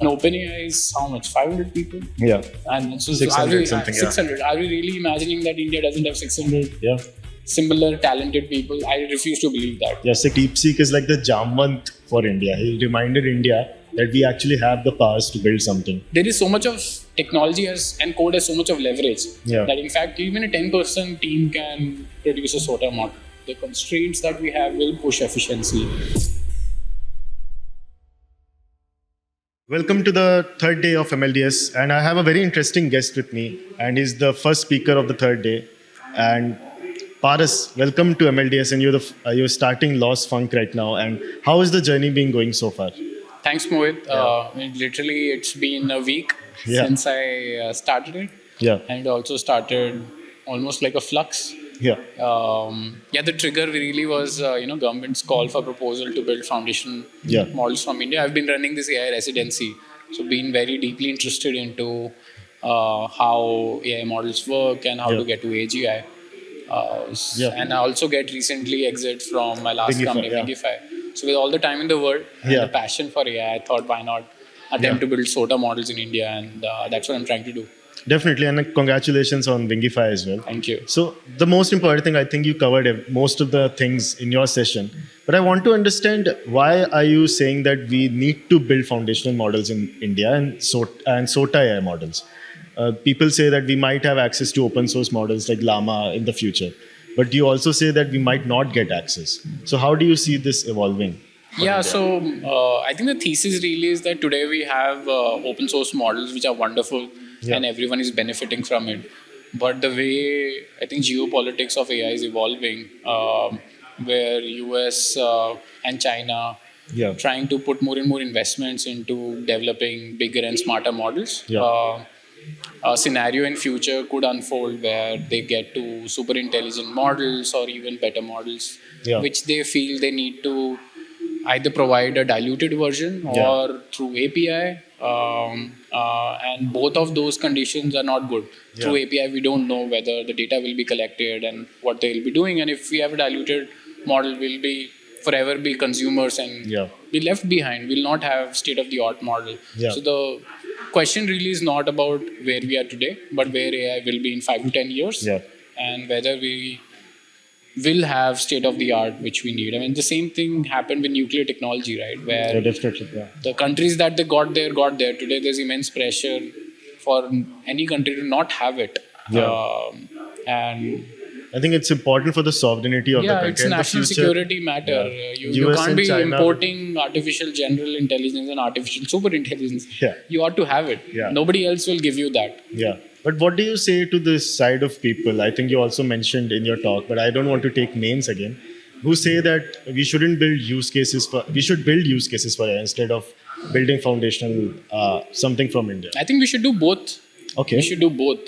And OpenAI is how much? 500 people? Yeah. And so 600 something, yeah. 600. Are we really imagining that India doesn't have 600 Yeah. similar talented people? I refuse to believe that. Yeah. So Deepseek is like the Jamwant for India. He reminded India that we actually have the powers to build something. There is so much of technology and code has so much of leverage that in fact even a 10% team can produce a SOTA model. The constraints that we have will push efficiency. Welcome to the third day of MLDS, and I have a very interesting guest with me, and he's the first speaker of the third day. And Paras, welcome to MLDS, and you're starting Lost Funk right now. And how is the journey been going so far? Thanks, Mohit. Literally, it's been a week since I started it. Yeah. And it also started almost like a flux. Yeah. The trigger really was, government's call for proposal to build foundation models from India. I've been running this AI residency, so been very deeply interested into how AI models work and how to get to AGI. And I also get recently exit from my last company, Wingify. So with all the time in the world and the passion for AI, I thought why not attempt to build SOTA models in India, and that's what I'm trying to do. Definitely, and congratulations on Wingify as well. Thank you. So the most important thing, I think you covered most of the things in your session, but I want to understand, why are you saying that we need to build foundational models in India and SOTA AI models? People say that we might have access to open source models like Llama in the future, but you also say that we might not get access. So how do you see this evolving? So I think the thesis really is that today we have open source models which are wonderful and everyone is benefiting from it. But the way I think geopolitics of AI is evolving, where US and China trying to put more and more investments into developing bigger and smarter models. A scenario in future could unfold where they get to super intelligent models or even better models, which they feel they need to either provide a diluted version or through API. And both of those conditions are not good. Through API, we don't know whether the data will be collected and what they will be doing. And if we have a diluted model, we'll be forever be consumers and be left behind. We'll not have state-of-the-art model. So the question really is not about where we are today, but where AI will be in 5 to 10 years, and whether we will have state-of-the-art which we need. I mean, the same thing happened with nuclear technology, right? Where the countries that they got there. Today, there's immense pressure for any country to not have it. And I think it's important for the sovereignty of the country. It's a national security matter. You can't be importing artificial general intelligence and artificial super intelligence. You ought to have it. Nobody else will give you that. But what do you say to this side of people? I think you also mentioned in your talk, but I don't want to take names again, who say that we shouldn't build use cases for, we should build use cases for AI instead of building foundational something from India. I think we should do both. We should do both.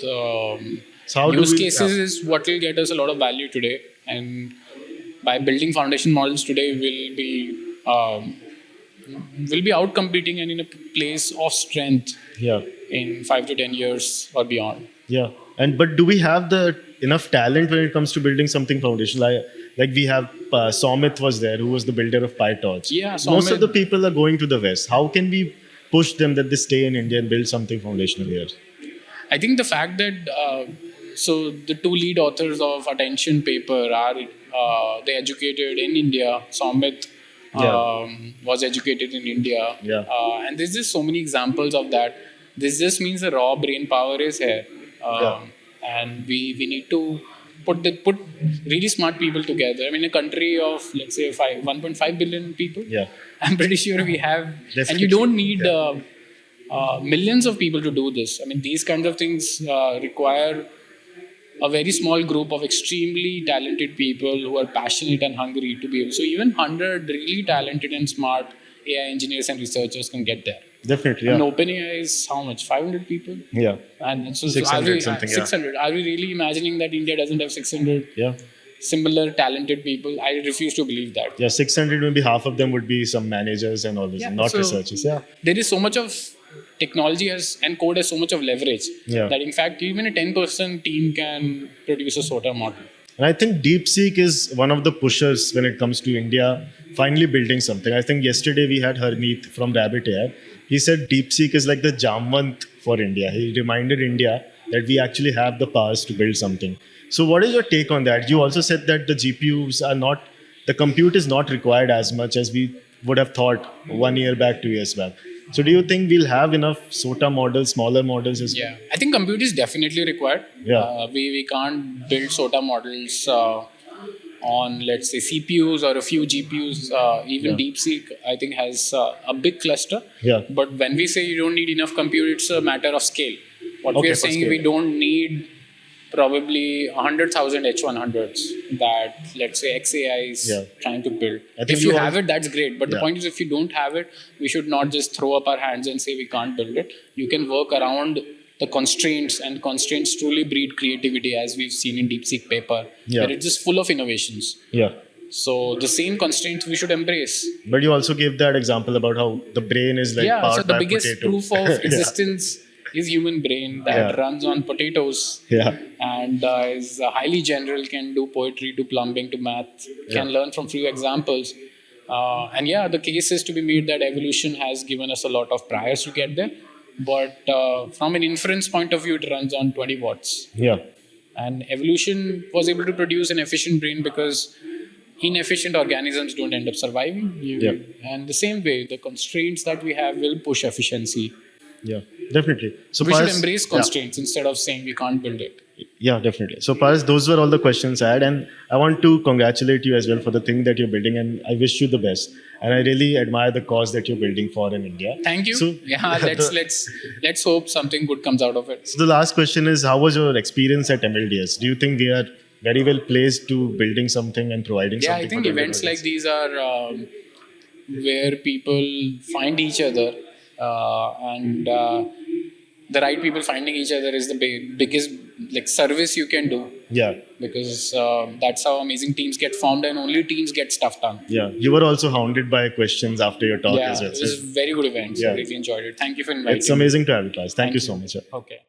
So use cases is what will get us a lot of value today, and by building foundation models today, we'll be out competing and in a place of strength in 5 to 10 years or beyond. But do we have the enough talent when it comes to building something foundational? Like we have Somit was there, who was the builder of PyTorch. Most of the people are going to the West. How can we push them that they stay in India and build something foundational here? I think the fact that so the two lead authors of Attention paper are they educated in India. Somit was educated in India, and there's just so many examples of that. This just means the raw brain power is here, and we need to put really smart people together. I mean, a country of let's say 1.5 billion people. I'm pretty sure we have, and you don't need millions of people to do this. I mean, these kinds of things require a very small group of extremely talented people who are passionate and hungry to be able. So even 100 really talented and smart AI engineers and researchers can get there. Definitely, And OpenAI is how much? 500 people? And so 600 something, 600. Are we really imagining that India doesn't have 600 similar talented people? I refuse to believe that. 600, maybe half of them would be some managers and all this, not researchers. There is so much of technology and code has so much of leverage that in fact even a 10% team can produce a SOTA model. And I think Deepseek is one of the pushers when it comes to India finally building something. I think yesterday we had Harmeet from Rabbit AI, He said Deepseek is like the Jamwant for India. He reminded India that we actually have the powers to build something. So, what is your take on that? You also said that the GPUs are not, the compute is not required as much as we would have thought 1 year back, 2 years back. So, do you think we'll have enough SOTA models, smaller models as well? Yeah, I think compute is definitely required. Yeah. We can't build SOTA models on, let's say, CPUs or a few GPUs. Even Yeah. Deepseek, I think, has a big cluster. Yeah. But when we say you don't need enough compute, it's a matter of scale. What we Okay, are for saying, scale. we don't need probably 100,000 H100s that, let's say, XAI is Yeah. trying to build. I think If you you have all- it, that's great. But the Yeah. point is, if you don't have it, we should not just throw up our hands and say we can't build it. You can work around the constraints, and constraints truly breed creativity, as we've seen in DeepSeek paper, Yeah. where it's just full of innovations. Yeah. So the same constraints we should embrace. But you also gave that example about how the brain is like Yeah, powered so the by a biggest potato. proof of Yeah. existence is human brain that Yeah. runs on potatoes. Yeah. And is highly general, can do poetry to plumbing to math, can Yeah. learn from few examples. And yeah, the case is to be made that evolution has given us a lot of priors to get there. But from an inference point of view, it runs on 20 watts. Yeah. And evolution was able to produce an efficient brain because inefficient organisms don't end up surviving. Yeah. And the same way, the constraints that we have will push efficiency. Yeah. Definitely. So We should Paras- embrace yeah. constraints instead of saying we can't build it. Yeah, definitely. So, Paras, those were all the questions I had, and I want to congratulate you as well for the thing that you're building, and I wish you the best. And I really admire the cause that you're building for in India. Thank you. So, Yeah, let's hope something good comes out of it. So, the last question is, how was your experience at MLDS? Do you think we are very well placed to building something and providing Yeah, something? I think for the events like audience? these are where people find each other, and the right people finding each other is the biggest like service you can do, Yeah, because that's how amazing teams get formed, and only teams get stuff done. yeah. You were also hounded by questions after your talk Yeah, as well. it was a very good event. So Yeah. I really enjoyed it. Thank you for inviting It's me. amazing to have you, guys. Thank you so much. Okay.